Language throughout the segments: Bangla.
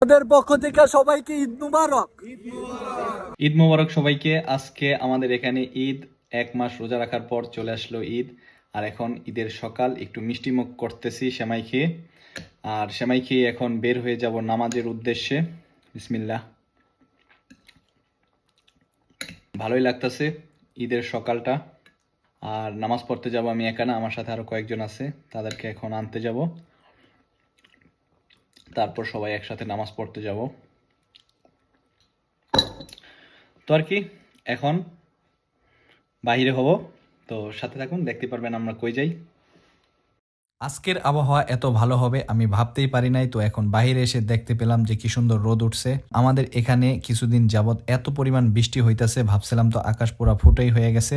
আমাদের পক্ষ থেকে সবাইকে ঈদ মুবারক। ঈদ মোবারক সবাইকে। আজকে আমাদের এখানে ঈদ, 1 মাস রোজা রাখার পর চলে আসলো ঈদ। আর এখন ঈদের সকাল, একটু মিষ্টি মুখ করতেছি সেমাই খেয়ে। আর সেমাই খেয়ে এখন বের হয়ে যাব নামাজের উদ্দেশ্যে। বিসমিল্লাহ। ভালোই লাগতেছে ঈদের সকালটা। আর নামাজ পড়তে যাব আমি একা না, আমার সাথে আরো কয়েকজন আছে, তাদেরকে এখন আনতে যাব, তারপর সবাই একসাথে নামাজ পড়তে যাব। তো আর কি, এখন বাহিরে হব, তো সাথে থাকুন, দেখতে পারবেন আমরা কই যাই। আজকের আবহাওয়া এত ভালো হবে আমি ভাবতেই পারি নাই। তো এখন বাইরে এসে দেখতে পেলাম যে কি সুন্দর রোদ উঠছে। আমাদের এখানে কিছুদিন যাবত এত পরিমাণ বৃষ্টি হইতাছে, ভাবছিলাম তো আকাশ পুরা ফুটেই হয়ে গেছে।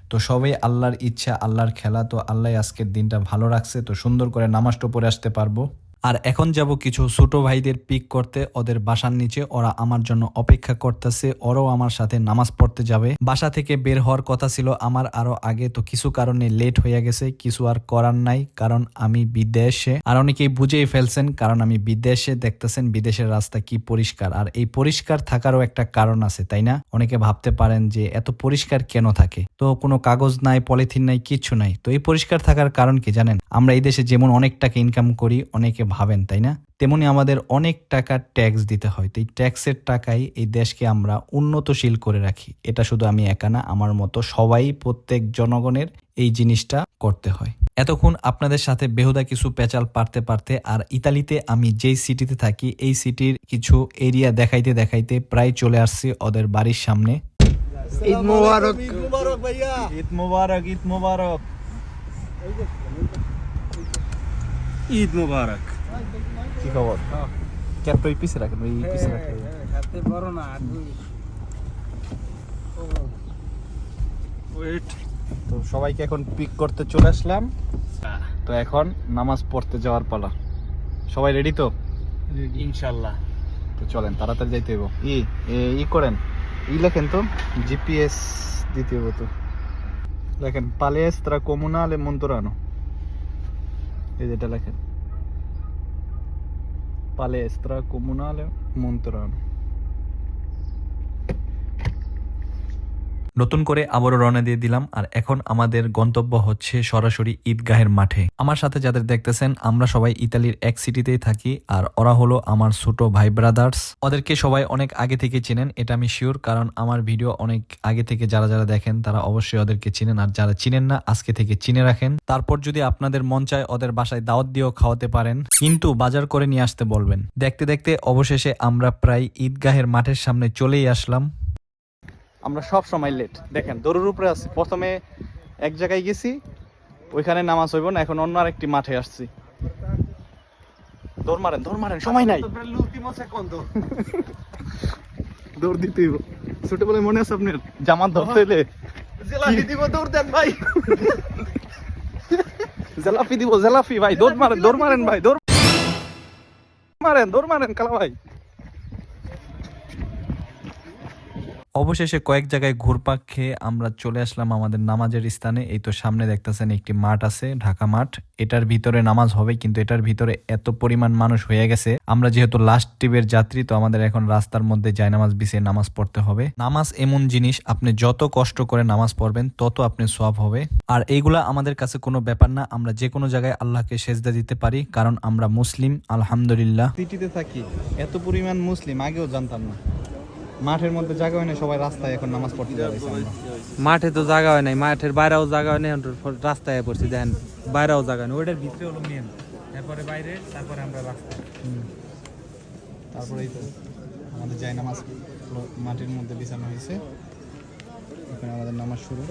তো সবাই আল্লাহর ইচ্ছা, আল্লাহর খেলা। তো আল্লাহ আজকের দিনটা ভালো রাখছে, তো সুন্দর করে নামাজটা পড়ে আসতে পারবো। আর এখন যাব কিছু ছোট ভাইদের পিক করতে ওদের বাসার নিচে। ওরা আমার জন্য অপেক্ষা করতেছে, ওরাও আমার সাথে নামাজ পড়তে যাবে। বাসা থেকে বের হওয়ার কথা ছিল আমার আরো আগে, তো কিছু কারণে লেট হয়ে গেছে। কিছু আর করার নাই, কারণ আমি বিদেশে। আর অনেকেই বুঝেই ফেলছেন, কারণ আমি বিদেশে। দেখতেছেন বিদেশের রাস্তা কি পরিষ্কার। আর এই পরিষ্কার থাকারও একটা কারণ আছে, তাই না? অনেকে ভাবতে পারেন যে এত পরিষ্কার কেন থাকে, তো কোনো কাগজ নাই, পলিথিন নাই, কিচ্ছু নাই। তো এই পরিষ্কার থাকার কারণ কি জানেন? আমরা এই দেশে যেমন অনেক টাকা ইনকাম করি, অনেকে ভাবেন তাই না, তেমনি আমাদের অনেক টাকা ট্যাক্স দিতে হয়। তো এই ট্যাক্সের টাকাই এই দেশকে আমরা উন্নতশীল করে রাখি। এটা শুধু আমি একা না, আমার মতো সবাই, প্রত্যেক জনগণের এই জিনিসটা করতে হয়। এতক্ষণ আপনাদের সাথে বেহুদা কিছু পেঁচাল পারতে পারতে, আর ইতালিতে আমি যেই সিটিতে থাকি এই সিটির কিছু এরিয়া দেখাইতে দেখাইতে প্রায় চলে আসছি ওদের বাড়ির সামনে। ঈদ মুবারক। ঈদ মুবারক ভাইয়া। ঈদ মোবারক, ঈদ মোবারক, ঈদ মুবারক। কি খবর? ক্যাপ তো পিছে রাখেন, ওই পিছে রাখেন। হাতে বড় না ওয়েট। তো সবাইকে এখন পিক করতে চলে আসলাম। তো এখন নামাজ পড়তে যাওয়ার পালা। সবাই রেডি তো? ইনশাআল্লাহ। তো চলেন, তাড়াতাড়ি যাইতে হইব। ই করেন, লেখেন তো, জিপিএস দিতে হইব। তো লেখেন পালেস্ত্রা কমুনালে মন্তরানো, এই যেটা লেখেন, পালেস্ত্রা কমুনালে মন্তরানো। নতুন করে আবারও রওনা দিয়ে দিলাম। আর এখন আমাদের গন্তব্য হচ্ছে সরাসরি ঈদগাহের মাঠে। আমার সাথে যাদের দেখতেছেন, আমরা সবাই ইতালির এক সিটিতেই থাকি। আর ওরা হলো আমার ছোট ভাই ব্রাদার্স। ওদেরকে সবাই অনেক আগে থেকে চিনেন, এটা আমি শিওর, কারণ আমার ভিডিও অনেক আগে থেকে যারা যারা দেখেন তারা অবশ্যই ওদেরকে চিনেন। আর যারা চিনেন না, আজকে থেকে চিনে রাখেন। তারপর যদি আপনাদের মন চায় ওদের বাসায় দাওয়াত দিয়েও খাওয়াতে পারেন, কিন্তু বাজার করে নিয়ে আসতে বলবেন। দেখতে দেখতে অবশেষে আমরা প্রায় ঈদগাহের মাঠের সামনে চলেই আসলাম। আমরা সব সময় লেট, দেখেন দৌড়ের উপরে আছি। প্রথমে এক জায়গায় গেছি, ওইখানে নামাজ হইব না, এখন অন্য আরেকটি মাঠে আসছি। দৌড় মারেন, দৌড় মারেন, সময় নাই। দৌড় দিতে হইব। ছোটবেলায় মনে আছে আপনার জামাত ধরতে হইলে জেলাপি দিব, দৌড় দেন ভাই। জেলাপি দিব, জেলাপি ভাই। দৌড় মারেন, দৌড় মারেন ভাই, দৌড় মারেন, দৌড় মারেন কালা ভাই। অবশেষে কয়েক জায়গায় ঘুরপাক খেয়ে আমরা চলে আসলাম আমাদের নামাজের স্থানে। এই তো সামনে দেখতেছেন একটি মাঠ আছে, ঢাকা মাঠ। এটার ভিতরে নামাজ হবে, কিন্তু এটার ভিতরে এত পরিমাণ মানুষ হয়ে গেছে। আমরা যেহেতু লাস্ট ট্রিপের যাত্রী, তো আমাদের এখন রাস্তার মধ্যে জায়নামাজ বিছিয়ে নামাজ পড়তে হবে। নামাজ এমন জিনিস, আপনি যত কষ্ট করে নামাজ পড়বেন তত আপনি সওয়াব হবে। আর এইগুলা আমাদের কাছে কোনো ব্যাপার না, আমরা যে কোনো জায়গায় আল্লাহকে সেজদা দিতে পারি, কারণ আমরা মুসলিম, আলহামদুলিল্লাহ। সিটিতে থাকি, এত পরিমাণ মুসলিম আগেও জানতাম না। মাঠের মধ্যে জায়গা হয় না, সবাই রাস্তায় এখন নামাজ পড়তে যাবে। মাঠে তো জায়গা হয় নাই, মাঠের বাইরেও জায়গা হয় নাই, রাস্তায় পড়ছি। দেখেন বাইরেও জায়গা নেই, ওইটার ভিতরে হলো মেন, তারপরে বাইরে, তারপরে আমরা রাস্তায়। তারপরে এই তো আমাদের জায় নামাজ মাটির মধ্যে বিছানো হয়েছে, এখানে আমাদের নামাজ শুরু।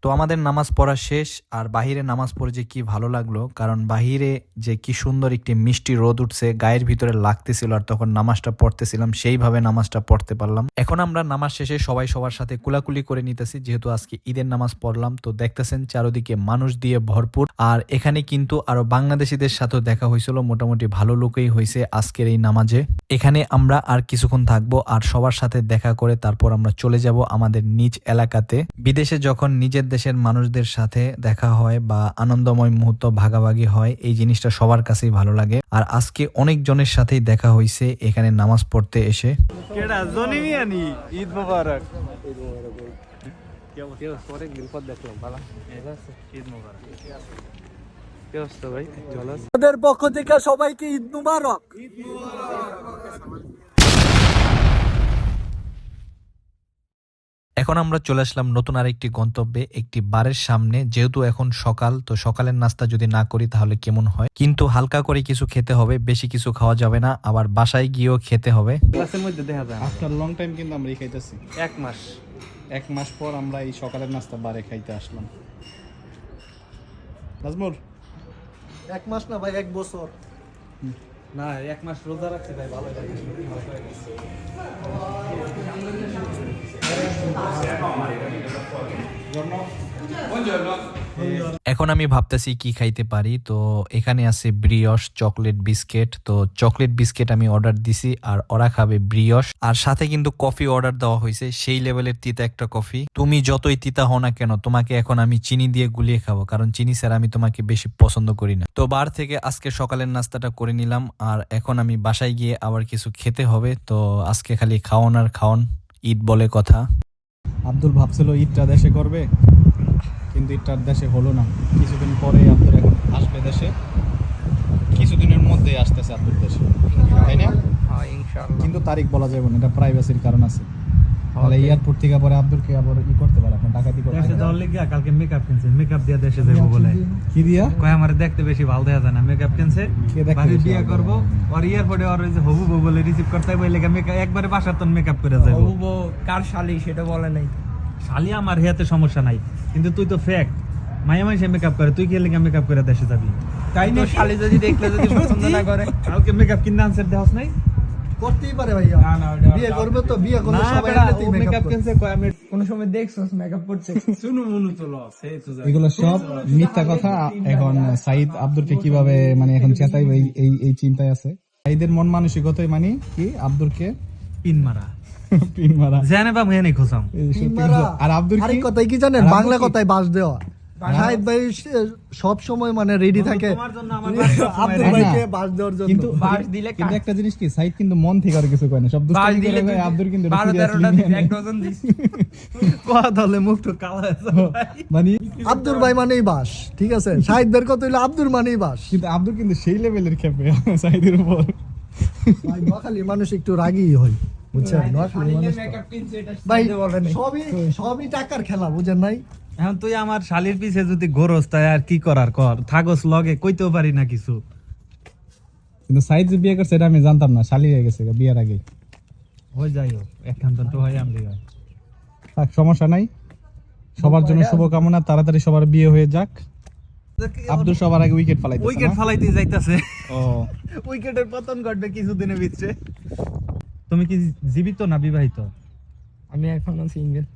তো আমাদের নামাজ পড়া শেষ। আর বাহিরে নামাজ পড়ে যে কি ভালো লাগলো, কারণ বাহিরে যে কি সুন্দর একটি মিষ্টি রোদ উঠছে, গায়ের ভিতরে লাগতেছিল। আর তখন নামাজটা পড়তেছিলাম, সেইভাবে নামাজটা পড়তে পারলাম। এখন আমরা নামাজ শেষে সবাই সবার সাথে কুলাকুলি করে নিতেছি, যেহেতু আজকে ঈদের নামাজ পড়লাম। তো দেখতেছেন চারদিকে মানুষ দিয়ে ভরপুর। আর এখানে কিন্তু আরো বাংলাদেশিদের সাথেও দেখা হয়েছিল, মোটামুটি ভালো লোকই হয়েছে আজকের এই নামাজে। এখানে আমরা আর কিছুক্ষণ থাকবো, আর সবার সাথে দেখা করে তারপর আমরা চলে যাব আমাদের নিজ এলাকাতে। বিদেশে যখন নিজের দেশের মানুষদের সাথে দেখা হয় বা আনন্দময় মুহূর্ত ভাগাভাগি হয়, এই জিনিসটা সবার কাছেই ভালো লাগে। আর আজকে অনেক জনের সাথেই দেখা হয়েছে এখানে নামাজ পড়তে এসে। কেডা জনি মিয়ানি ঈদ মোবারক। কি অবস্থা ভাই? ভালো আছেন? ওদের পক্ষ থেকে সবাইকে ঈদ মুবারক। এখন আমরা চলে আসলাম নতুন আরেকটি গন্তব্যে, একটি বারের সামনে। যেহেতু এখন সকাল, তো সকালের নাস্তা যদি না করি তাহলে কেমন হয়, কিন্তু হালকা করে কিছু খেতে হবে, বেশি কিছু খাওয়া যাবে না, আবার বাসায় গিয়েও খেতে হবে। ক্লাসের মধ্যে দেখা যায় আফটার লং টাইম কিন্তু আমরা খাইতেছি। 1 মাস। 1 মাস পর আমরা এই সকালের নাস্তা বারে খাইতে আসলাম। নাজমুল 1 মাস না ভাই, 1 বছর। না 1 মাস রোজা রাখছি ভাই, ভালো লাগে। এখন আমি ভাবতেছি কি খাইতে পারি। তো এখানে আছে ব্রিয়স, চকলেট বিস্কিট। তো চকলেট বিস্কিট আমি অর্ডার দিছি আর ওরা খাবে ব্রিয়স। আর সাথে কিন্তু কফি অর্ডার দেওয়া হয়েছে, সেই লেভেলের তিতা একটা কফি। তুমি যতই তিতা হও না কেন, তোমাকে এখন আমি চিনি দিয়ে গুলিয়ে খাবো, কারণ চিনি স্যার আমি তোমাকে বেশি পছন্দ করি না। তো বার থেকে আজকে সকালের নাস্তাটা করে নিলাম, আর এখন আমি বাসায় গিয়ে আবার কিছু খেতে হবে। তো আজকে খালি খাওন আর খাওন, ঈদ বলে কথা। আব্দুল ভাবছিল ঈদটা দেশে করবে, কিন্তু ঈদটার দেশে হলো না। কিছুদিন পরে আব্দুল এখন আসবে দেশে, কিছুদিনের মধ্যেই আসতেছে আব্দুল দেশে, তাই না? কিন্তু তারিখ বলা যাবে না, এটা প্রাইভেসির কারণ আছে। তাহলে এয়ারপোর্ট থেকে পরে আব্দুলকে আবার করতে পারে, আপনার ডাকাতি করতে দেশে যাওয়ার লাগি কালকে মেকআপ কিনছে, মেকআপ দিয়ে দেশে যাবো বলে। কি দিয়া কয় আমার দেখতে বেশি ভালো দেখা যায় না, মেকআপ কিনছে। কে দেখতে বাড়ি বেশি বিয়ে ভালো করবো, আর এয়ারপোর্টে আর ওই যে হবু বউ বলে রিসিভ করতে হবে, লেগে মেকআপ একবারে বাসার তো মেকআপ করে যাবো। কার শালি সেটা বলে নাই। শালি আমার হেয়াতে সমস্যা নাই, কিন্তু তুই তো ফেক মায়া মাইসে মেকআপ করে, তুই কি লেগে মেকআপ করে দেশে যাবি? তাই না, শালি যদি দেখলে যদি পছন্দ না করে কালকে মেকআপ কিনে আনসার দেওয়াস নাই? করতেই পারে ভাইয়া। বিয়ে করবে তো, বিয়ে করলে সবাই এমনিতেই মেকআপ মেকআপ করে। কিনছে, কয় আমি কোন সময় দেখছস মেকআপ করছে? শুনু মনু তো লস এই তো যাই। এগুলো সব মিথ্যা কথা। এখন সাইদ আব্দুলকে কিভাবে মানে এখন চেতাইবে এই চিন্তায় আছে। সাইদের মন মানসিকতাই মানে কি আব্দুলকে পিন মারা পিন মারা। জানে বা মেনে খোসাম। আর আব্দুল কি আরেক কথাই কি জানেন, আর আব্দুল বাংলা কি? কথায় বাস দেওয়া। শাহিদ ভাই সব সময় মানে রেডি থাকে তোমার জন্য আমার বাস সবসময় আব্দুল ready। ভাইকে বাস দেওয়ার জন্য। কিন্তু কিন্তু একটা জিনিস কি, সাইদ কিন্তু মন থেকে আর কিছু কয় না, সব দুষ্টামি করে ভাই। আব্দুল কিন্তু কথা হলে মুখ তো কালা হয়ে যাবে। মানে আব্দুল ভাই মানেই বাস, ঠিক আছে? শাহিদ ভাইয়ের কথা হইলো আব্দুল মানেই বাস। কিন্তু আব্দুল কিন্তু সেই লেভেলের খেপে সাইদের উপর। ভাই নোয়াখালীর মানুষ একটু রাগী হয়, বুঝছেন? নোয়াখালীর মানুষ ভাই সবই টাকার খেলা, বুঝেন নাই? এখন তুই আমার শালির পিছে যদি ঘোরস, তাই আর কি করার কর, থাকস লগে, কইতেও পারি না কিছু। কিন্তু সাইদ যে বিয়ে করছে এটা আমি জানতাম না, শালি হয়ে গেছে বিয়ের আগে। হয়ে যাই হোক, একখান তো হয় আমি থাক, সমস্যা নাই। সবার জন্য শুভকামনা, তাড়াতাড়ি সবার বিয়ে হয়ে যাক। আব্দুল সবার আগে উইকেট ফালাইতেছে উইকেট না? ফালাইতে যাইতাছে। ও উইকেটের পতন ঘটবে কিছুদিনের ভিতরে। তুমি কি জীবিত না বিবাহিত? আমি এখনো সিঙ্গেল।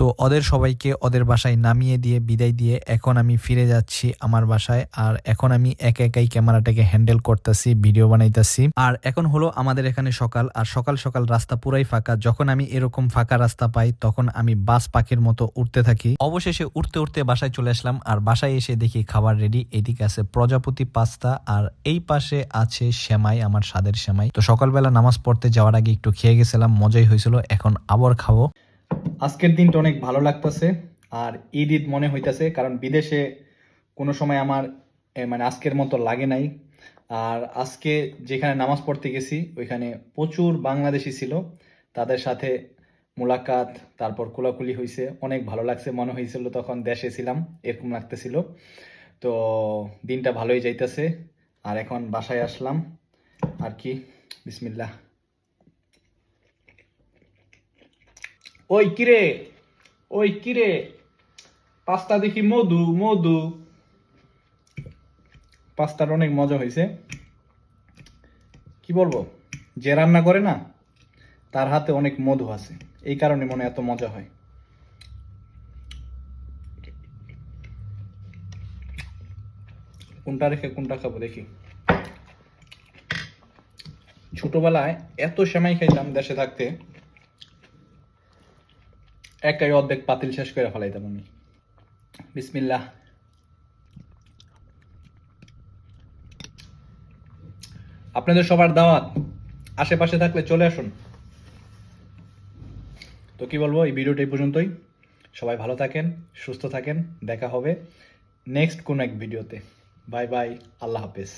তো ওদের সবাইকে ওদের বাসায় নামিয়ে দিয়ে বিদায় দিয়ে এখন আমি ফিরে যাচ্ছি আমার বাসায়। আর এখন আমি একা একাই ক্যামেরাটাকে হ্যান্ডেল করতেছি, ভিডিও বানাইতেছি। আর এখন হলো আমাদের এখানে সকাল, আর সকাল সকাল রাস্তা পুরাই ফাঁকা। যখন আমি এরকম ফাঁকা রাস্তা পাই তখন আমি বাস পাখির মতো উঠতে থাকি। অবশেষে উঠতে উঠতে বাসায় চলে আসলাম, আর বাসায় এসে দেখি খাবার রেডি। এদিকে আছে প্রজাপতি পাস্তা, আর এই পাশে আছে সেমাই, আমার স্বাদের সেমাই। তো সকালবেলা নামাজ পড়তে যাওয়ার আগে একটু খেয়ে গেছিলাম, মজাই হয়েছিল, এখন আবার খাবো। আজকের দিনটা অনেক ভালো লাগতেছে আর ঈদ ঈদ মনে হইতাছে, কারণ বিদেশে কোনো সময় আমার মানে আজকের মতো লাগে নাই। আর আজকে যেখানে নামাজ পড়তে গেছি ওইখানে প্রচুর বাংলাদেশি ছিল, তাদের সাথে মোলাকাত, তারপর কোলাকুলি হয়েছে, অনেক ভালো লাগছে। মনে হয়েছিল তখন দেশে ছিলাম, এরকম লাগতেছিল। তো দিনটা ভালোই যাইতেছে। আর এখন বাসায় আসলাম আর কি। বিসমিল্লাহ। ওই কিরে পাস্তা দেখি মধু মধু। পাস্তার অনেক মজা হয়েছে, কি বলবো, যে রান্না করে না তার হাতে অনেক মধু আছে, এই কারণে মনে এত মজা হয়। কোনটা রেখে কোনটা খাবো দেখি। ছোটবেলায় এত সেমাই খাইতাম দেশে থাকতে, একাই অর্ধেক পাতিল শেষ করে ফেলাইতাম আমি। বিসমিল্লাহ। আপনাদের সবার দাওয়াত, আশেপাশে থাকলে চলে আসুন। তো কি বলবো, এই ভিডিওটা এই পর্যন্তই। সবাই ভালো থাকেন, সুস্থ থাকেন, দেখা হবে নেক্সট কোন এক ভিডিওতে। বাই বাই, আল্লাহ হাফেজ।